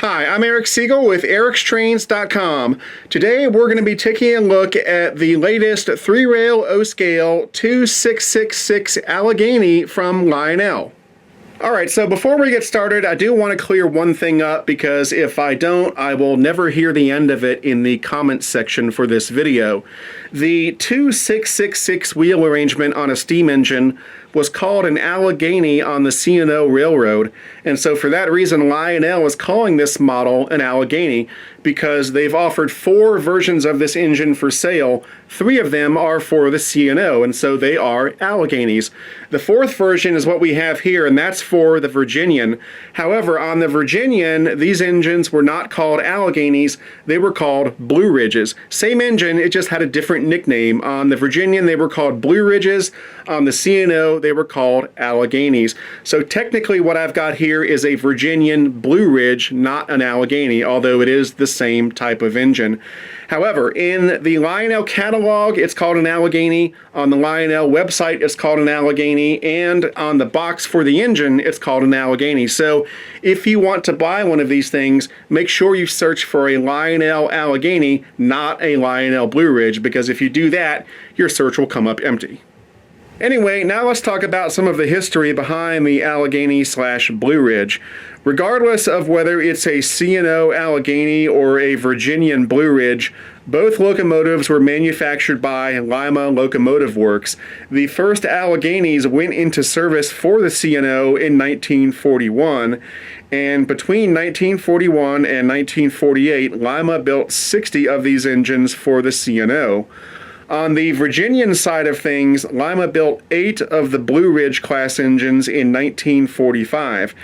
Hi, I'm Eric Siegel with ericstrains.com. Today we're going to be taking a look at the latest 3-rail O-scale 2666 Allegheny from Lionel. Alright, so before we get started, I do want to clear one thing up because if I don't, I will never hear the end of it in the comments section for this video. The 2666 wheel arrangement on a steam engine was called an Allegheny on the C&O Railroad, and so for that reason Lionel is calling this model an Allegheny because they've offered 4 versions of this engine for sale. 3 of them are for the C&O, and so they are Alleghenies. The 4th version is what we have here, and that's for the Virginian. However, on the Virginian, these engines were not called Alleghenies, they were called Blue Ridges. Same engine, it just had a different nickname. On the Virginian, they were called Blue Ridges. On the C&O, they were called Alleghenies. So technically what I've got here is a Virginian Blue Ridge, not an Allegheny, although it is the same type of engine. However, in the Lionel catalog, it's called an Allegheny. On the Lionel website, it's called an Allegheny. And on the box for the engine, it's called an Allegheny. So if you want to buy one of these things, make sure you search for a Lionel Allegheny, not a Lionel Blue Ridge, because if you do that, your search will come up empty. Anyway, now let's talk about some of the history behind the Allegheny/Blue Ridge. Regardless of whether it's a C&O Allegheny or a Virginian Blue Ridge, both locomotives were manufactured by Lima Locomotive Works. The first Alleghenies went into service for the C&O in 1941, and between 1941 and 1948, Lima built 60 of these engines for the C&O. On the Virginian side of things, Lima built 8 of the Blue Ridge class engines in 1945.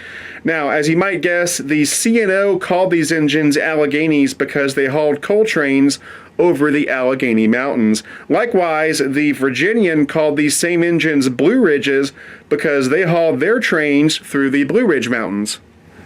Now, as you might guess, the C&O called these engines Alleghenies because they hauled coal trains over the Allegheny Mountains. Likewise, the Virginian called these same engines Blue Ridges because they hauled their trains through the Blue Ridge Mountains.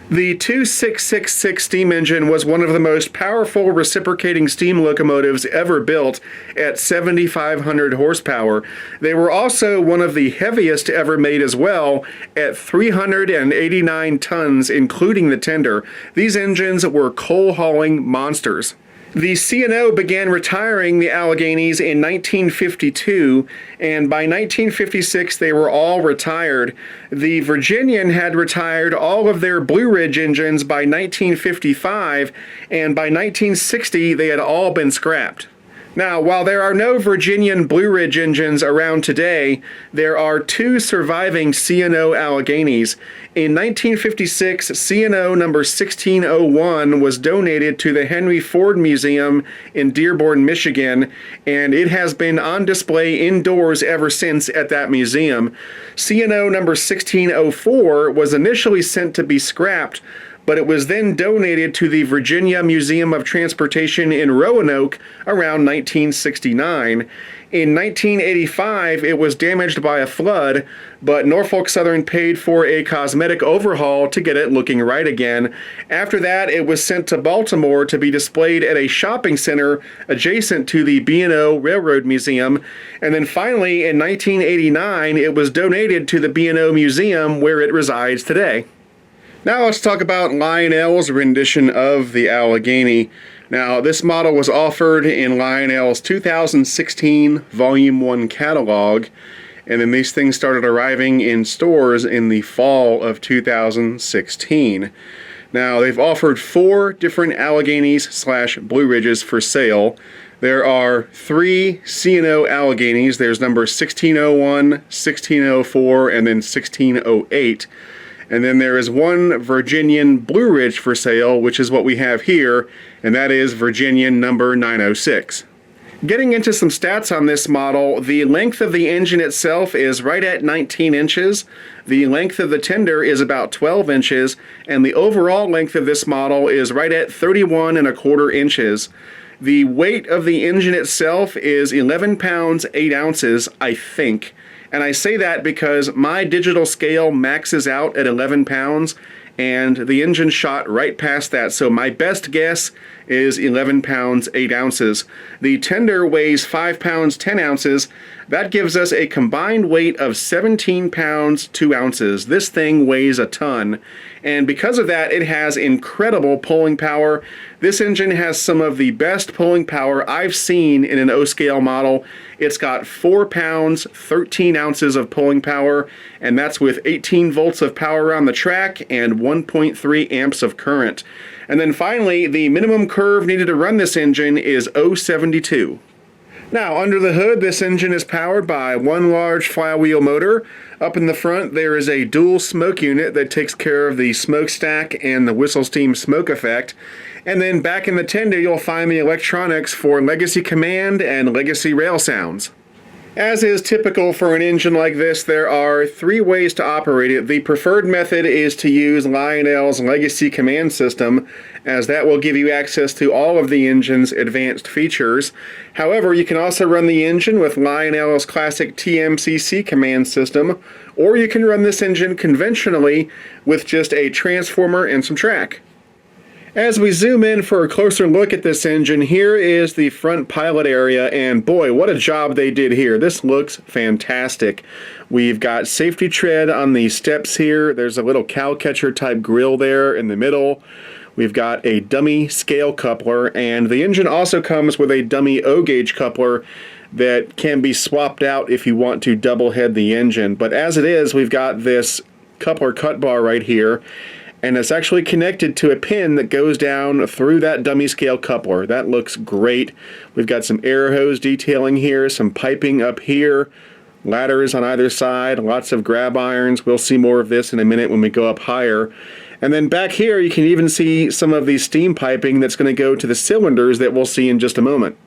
The 2666 steam engine was one of the most powerful reciprocating steam locomotives ever built at 7,500 horsepower. They were also one of the heaviest ever made as well at 389 tons, including the tender. These engines were coal-hauling monsters. The C&O began retiring the Alleghenies in 1952, and by 1956 they were all retired. The Virginian had retired all of their Blue Ridge engines by 1955, and by 1960 they had all been scrapped. Now, while there are no Virginian Blue Ridge engines around today, there are 2 surviving C&O Alleghenies. In 1956, C&O number 1601 was donated to the Henry Ford Museum in Dearborn, Michigan, and it has been on display indoors ever since at that museum. C&O number 1604 was initially sent to be scrapped, but it was then donated to the Virginia Museum of Transportation in Roanoke around 1969. In 1985, it was damaged by a flood, but Norfolk Southern paid for a cosmetic overhaul to get it looking right again. After that, it was sent to Baltimore to be displayed at a shopping center adjacent to the B&O Railroad Museum. And then finally, in 1989, it was donated to the B&O Museum where it resides today. Now let's talk about Lionel's rendition of the Allegheny. Now, this model was offered in Lionel's 2016 Volume 1 catalog, and then these things started arriving in stores in the fall of 2016. Now, they've offered 4 different Alleghenies/Blue Ridges for sale. There are 3 C&O Alleghenies. There's number 1601, 1604, and then 1608. And then there is 1 Virginian Blue Ridge for sale, which is what we have here, and that is Virginian number 906. Getting into some stats on this model, the length of the engine itself is right at 19 inches, the length of the tender is about 12 inches, and the overall length of this model is right at 31¼ inches. The weight of the engine itself is 11 pounds 8 ounces, I think. And I say that because my digital scale maxes out at 11 pounds, and the engine shot right past that. So my best guess is 11 pounds 8 ounces. The tender weighs 5 pounds 10 ounces. That gives us a combined weight of 17 pounds 2 ounces. This thing weighs a ton, and because of that, it has incredible pulling power. This engine has some of the best pulling power I've seen in an O-scale model. It's got 4 pounds 13 ounces of pulling power, and that's with 18 volts of power on the track and 1.3 amps of current. And then finally, the minimum curve needed to run this engine is 0.72. Now, under the hood, this engine is powered by one large flywheel motor. Up in the front, there is a dual smoke unit that takes care of the smokestack and the whistle steam smoke effect. And then back in the tender, you'll find the electronics for legacy command and legacy rail sounds. As is typical for an engine like this, there are 3 ways to operate it. The preferred method is to use Lionel's legacy command system, as that will give you access to all of the engine's advanced features. However, you can also run the engine with Lionel's classic TMCC command system, or you can run this engine conventionally with just a transformer and some track. As we zoom in for a closer look at this engine, here is the front pilot area, and boy, what a job they did here. This looks fantastic. We've got safety tread on the steps here. There's a little cow catcher type grill there in the middle. We've got a dummy scale coupler, and the engine also comes with a dummy O-gauge coupler that can be swapped out if you want to double head the engine. But as it is, we've got this coupler cut bar right here, and it's actually connected to a pin that goes down through that dummy scale coupler. That looks great. We've got some air hose detailing here, some piping up here, ladders on either side, lots of grab irons. We'll see more of this in a minute when we go up higher. And then back here you can even see some of the steam piping that's going to go to the cylinders that we'll see in just a moment.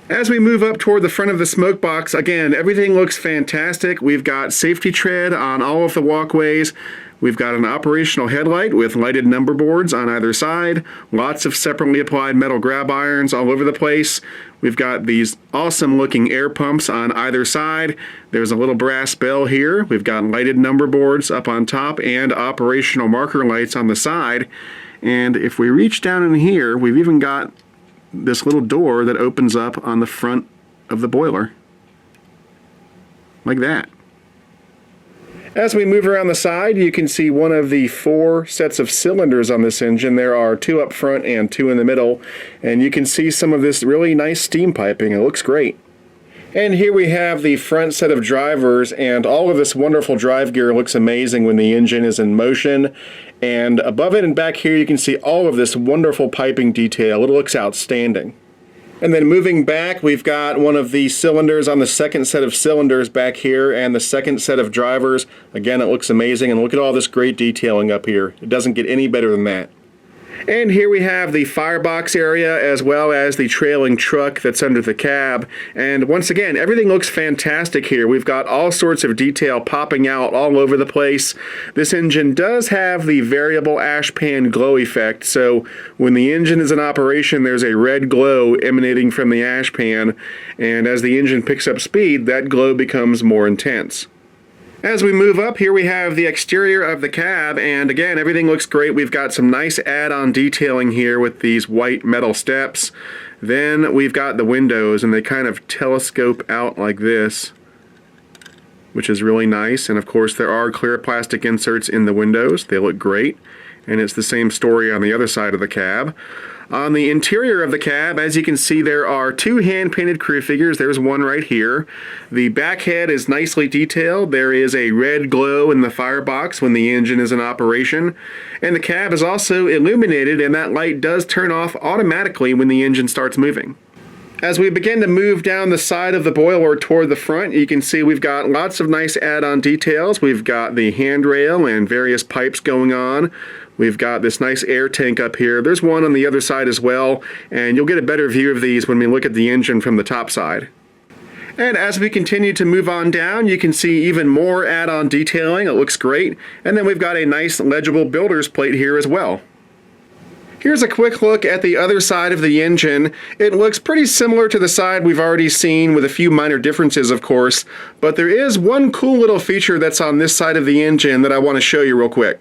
As we move up toward the front of the smoke box, again, everything looks fantastic. We've got safety tread on all of the walkways. We've got an operational headlight with lighted number boards on either side, lots of separately applied metal grab irons all over the place. We've got these awesome looking air pumps on either side. There's a little brass bell here. We've got lighted number boards up on top and operational marker lights on the side. And if we reach down in here, we've even got this little door that opens up on the front of the boiler. Like that. As we move around the side, you can see one of the 4 sets of cylinders on this engine. There are 2 up front and 2 in the middle, and you can see some of this really nice steam piping. It looks great. And here we have the front set of drivers, and all of this wonderful drive gear looks amazing when the engine is in motion. And above it and back here you can see all of this wonderful piping detail. It looks outstanding. And then moving back, we've got one of the cylinders on the second set of cylinders back here and the second set of drivers. Again, it looks amazing, and look at all this great detailing up here. It doesn't get any better than that. And here we have the firebox area as well as the trailing truck that's under the cab. And once again, everything looks fantastic here. We've got all sorts of detail popping out all over the place. This engine does have the variable ash pan glow effect, so when the engine is in operation, there's a red glow emanating from the ash pan, and as the engine picks up speed, that glow becomes more intense. As we move up, here we have the exterior of the cab, and again, everything looks great. We've got some nice add-on detailing here with these white metal steps. Then we've got the windows, and they kind of telescope out like this, which is really nice. And of course, there are clear plastic inserts in the windows. They look great, and it's the same story on the other side of the cab. On the interior of the cab, as you can see, there are 2 hand-painted crew figures. There's one right here. The back head is nicely detailed. There is a red glow in the firebox when the engine is in operation. And the cab is also illuminated, and that light does turn off automatically when the engine starts moving. As we begin to move down the side of the boiler toward the front, you can see we've got lots of nice add-on details. We've got the handrail and various pipes going on. We've got this nice air tank up here. There's one on the other side as well, and you'll get a better view of these when we look at the engine from the top side. And as we continue to move on down, you can see even more add-on detailing. It looks great. And then we've got a nice legible builder's plate here as well. Here's a quick look at the other side of the engine. It looks pretty similar to the side we've already seen, with a few minor differences, of course, but there is one cool little feature that's on this side of the engine that I want to show you real quick.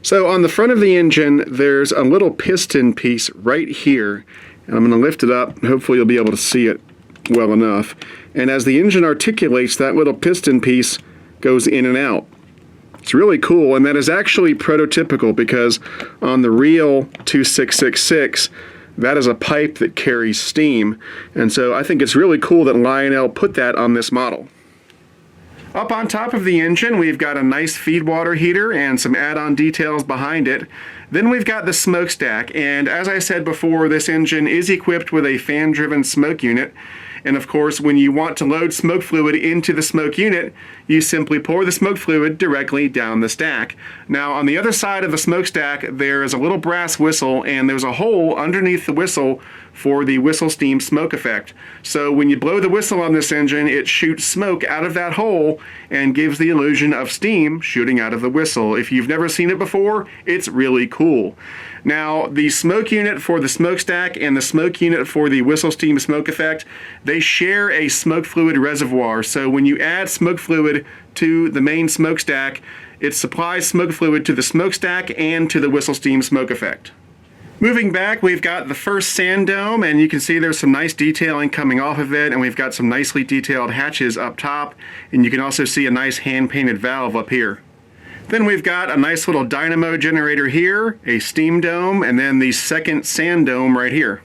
So on the front of the engine, there's a little piston piece right here. And I'm going to lift it up. Hopefully you'll be able to see it well enough. And as the engine articulates, that little piston piece goes in and out. It's really cool, and that is actually prototypical because on the real 2666, that is a pipe that carries steam. And so I think it's really cool that Lionel put that on this model. Up on top of the engine, we've got a nice feed water heater and some add-on details behind it. Then we've got the smokestack, and as I said before, this engine is equipped with a fan-driven smoke unit. And of course, when you want to load smoke fluid into the smoke unit, you simply pour the smoke fluid directly down the stack. Now, on the other side of the smokestack, there is a little brass whistle, and there's a hole underneath the whistle for the whistle steam smoke effect. So when you blow the whistle on this engine, it shoots smoke out of that hole and gives the illusion of steam shooting out of the whistle. If you've never seen it before, it's really cool. Now, the smoke unit for the smokestack and the smoke unit for the whistle steam smoke effect, they share a smoke fluid reservoir. So when you add smoke fluid to the main smokestack, it supplies smoke fluid to the smokestack and to the whistle steam smoke effect. Moving back, we've got the first sand dome, and you can see there's some nice detailing coming off of it, and we've got some nicely detailed hatches up top, and you can also see a nice hand-painted valve up here. Then we've got a nice little dynamo generator here, a steam dome, and then the second sand dome right here.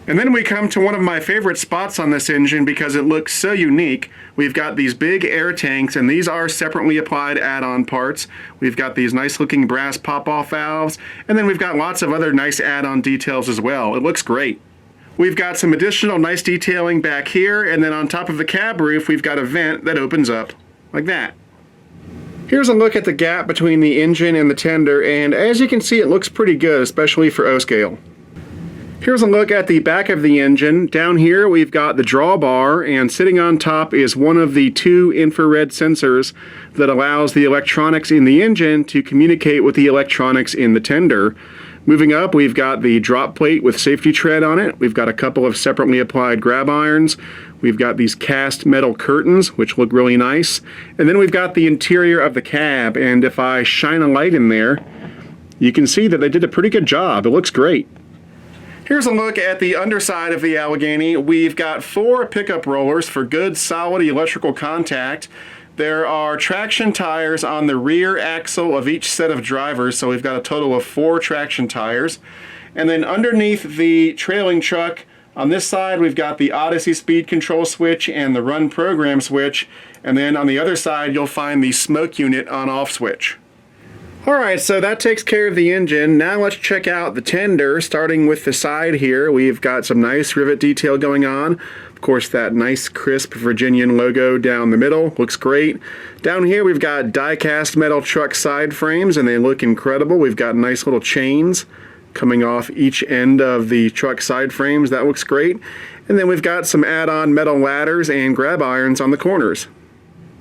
And then we come to one of my favorite spots on this engine because it looks so unique. We've got these big air tanks, and these are separately applied add-on parts. We've got these nice looking brass pop-off valves, and then we've got lots of other nice add-on details as well. It looks great. We've got some additional nice detailing back here, and then on top of the cab roof, we've got a vent that opens up like that. Here's a look at the gap between the engine and the tender, and as you can see, it looks pretty good, especially for O-scale. Here's a look at the back of the engine. Down here we've got the drawbar, and sitting on top is one of the two infrared sensors that allows the electronics in the engine to communicate with the electronics in the tender. Moving up, we've got the drop plate with safety tread on it. We've got a couple of separately applied grab irons. We've got these cast metal curtains, which look really nice. And then we've got the interior of the cab, and if I shine a light in there, you can see that they did a pretty good job. It looks great. Here's a look at the underside of the Allegheny. We've got 4 pickup rollers for good solid electrical contact. There are traction tires on the rear axle of each set of drivers, so we've got a total of 4 traction tires. And then underneath the trailing truck, on this side we've got the Odyssey speed control switch and the run program switch, and then on the other side you'll find the smoke unit on-off switch. Alright, so that takes care of the engine. Now let's check out the tender, starting with the side here. We've got some nice rivet detail going on. Of course, that nice crisp Virginian logo down the middle looks great. Down here we've got die-cast metal truck side frames, and they look incredible. We've got nice little chains coming off each end of the truck side frames. That looks great. And then we've got some add-on metal ladders and grab irons on the corners.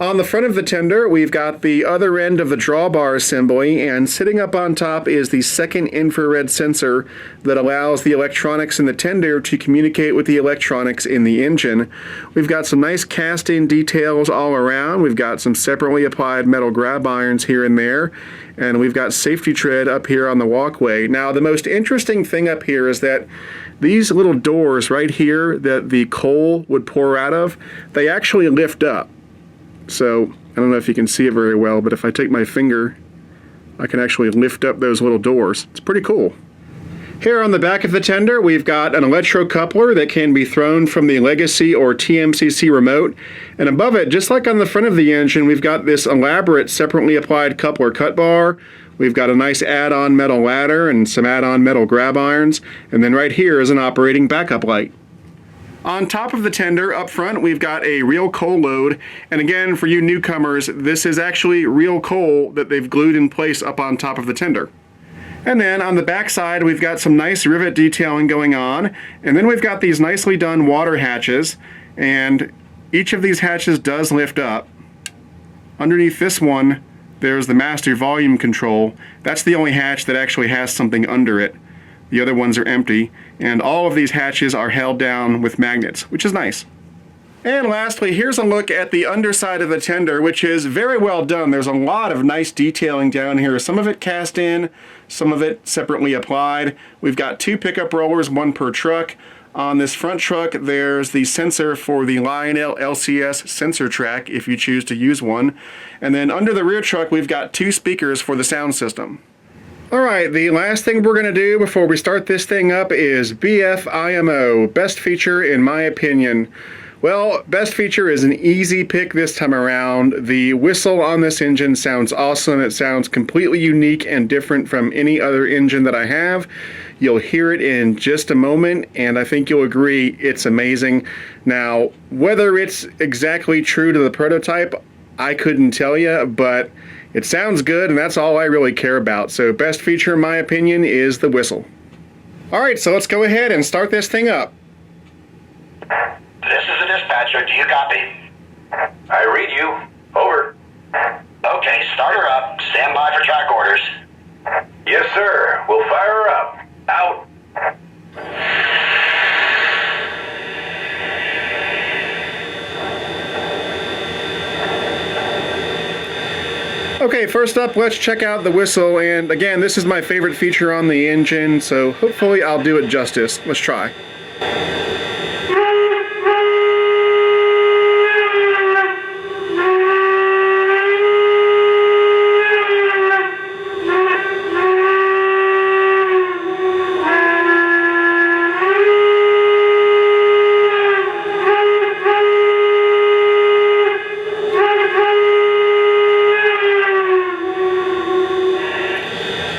On the front of the tender, we've got the other end of the drawbar assembly, and sitting up on top is the second infrared sensor that allows the electronics in the tender to communicate with the electronics in the engine. We've got some nice cast-in details all around. We've got some separately applied metal grab irons here and there, and we've got safety tread up here on the walkway. Now, the most interesting thing up here is that these little doors right here that the coal would pour out of, they actually lift up. So, I don't know if you can see it very well, but if I take my finger, I can actually lift up those little doors. It's pretty cool. Here on the back of the tender, we've got an electrocoupler that can be thrown from the Legacy or TMCC remote. And above it, just like on the front of the engine, we've got this elaborate separately applied coupler cut bar. We've got a nice add-on metal ladder and some add-on metal grab irons. And then right here is an operating backup light. On top of the tender, up front, we've got a real coal load, and again, for you newcomers, this is actually real coal that they've glued in place up on top of the tender. And then on the back side, we've got some nice rivet detailing going on, and then we've got these nicely done water hatches, and each of these hatches does lift up. Underneath this one, there's the master volume control. That's the only hatch that actually has something under it. The other ones are empty, and all of these hatches are held down with magnets, which is nice. And lastly, here's a look at the underside of the tender, which is very well done. There's a lot of nice detailing down here. Some of it cast in, some of it separately applied. We've got 2 pickup rollers, 1 per truck. On this front truck, there's the sensor for the Lionel LCS sensor track, if you choose to use one. And then under the rear truck, we've got 2 speakers for the sound system. Alright, the last thing we're going to do before we start this thing up is BFIMO, best feature in my opinion. Well, best feature is an easy pick this time around. The whistle on this engine sounds awesome. It sounds completely unique and different from any other engine that I have. You'll hear it in just a moment, and I think you'll agree it's amazing. Now, whether it's exactly true to the prototype, I couldn't tell you, but it sounds good, and that's all I really care about. So best feature in my opinion is the whistle. Alright, so let's go ahead and start this thing up. This is the dispatcher. Do you copy? I read you. Over. Okay, start her up. Stand by for track orders. Yes, sir. We'll fire her up. Out. Okay, first up, let's check out the whistle. And again, this is my favorite feature on the engine, so hopefully I'll do it justice. Let's try.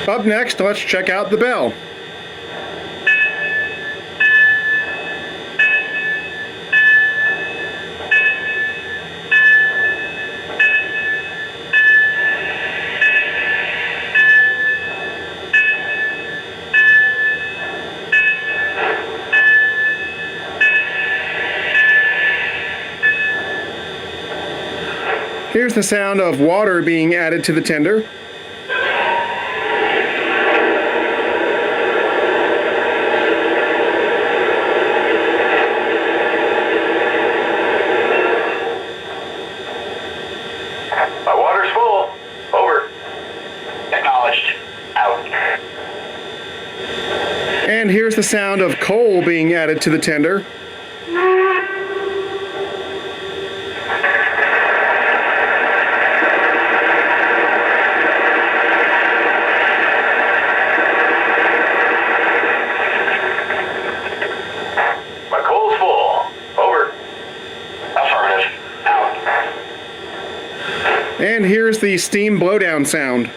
Up next, let's check out the bell. Here's the sound of water being added to the tender. My water's full. Over. Acknowledged. Out. And here's the sound of coal being added to the tender. My coal's full. Over. Affirmative. Out. And here's the steam blowdown sound.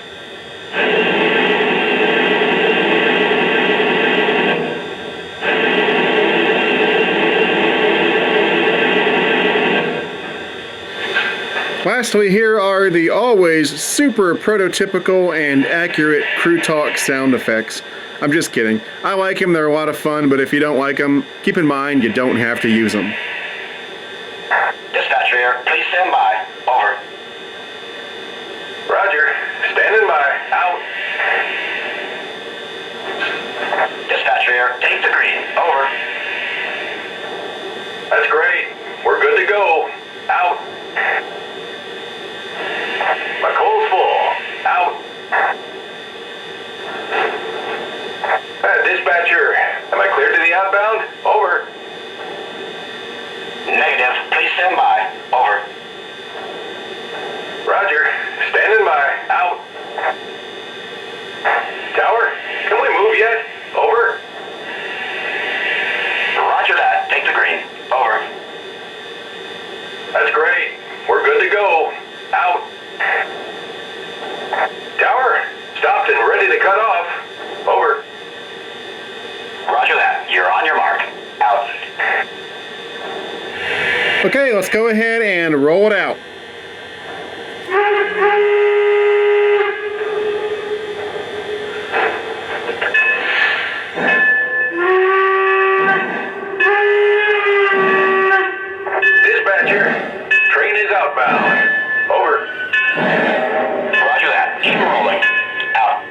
Lastly, here are the always super prototypical and accurate crew talk sound effects. I'm just kidding. I like them, they're a lot of fun, but if you don't like them, keep in mind you don't have to use them. Dispatcher here. Please stand by. Over. Roger. Standing by. Out. Dispatcher here. Take the green. Over. That's great. We're good to go. Out. My coal's full. Out. Dispatcher, am I cleared to the outbound? Over. Negative. Please stand by. Over. Roger. Standing by. Out. Tower, can we move yet? Over. Roger that. Take the green. Over. That's great. We're good to go. Out. Tower, stopped and ready to cut off. Over. Roger that. You're on your mark. Out. Okay, let's go ahead and roll it out. Dispatcher, train is outbound. Over. Roger that. Keep rolling. Out.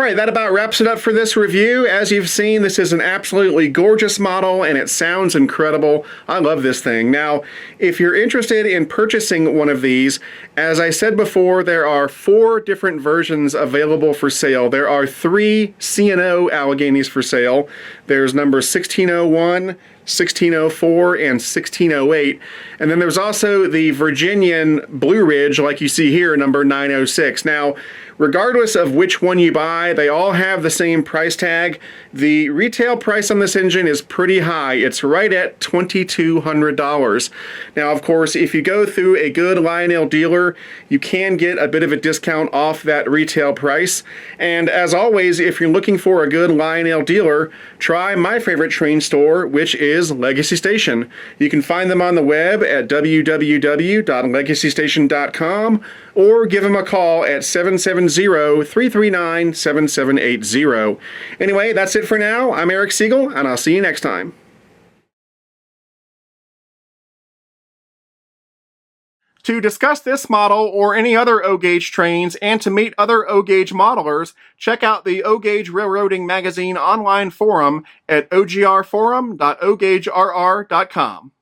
right, that about wraps it up for this review. As you've seen, this is an absolutely gorgeous model and it sounds incredible. I love this thing. Now, if you're interested in purchasing one of these, as I said before, there are 4 different versions available for sale. There are 3 C&O Alleghenies for sale. There's number 1601, 1604, and 1608. And then there's also the Virginian Blue Ridge, like you see here, number 906. Now, regardless of which one you buy, they all have the same price tag. The retail price on this engine is pretty high. It's right at $2,200. Now, of course, if you go through a good Lionel dealer, you can get a bit of a discount off that retail price. And as always, if you're looking for a good Lionel dealer, try my favorite train store, which is Legacy Station. You can find them on the web at www.legacystation.com or give them a call at 770-339-7780. Anyway, that's it for now. I'm Eric Siegel, and I'll see you next time. To discuss this model or any other O-Gauge trains and to meet other O-Gauge modelers, check out the O-Gauge Railroading Magazine online forum at ogrforum.ogaugerr.com.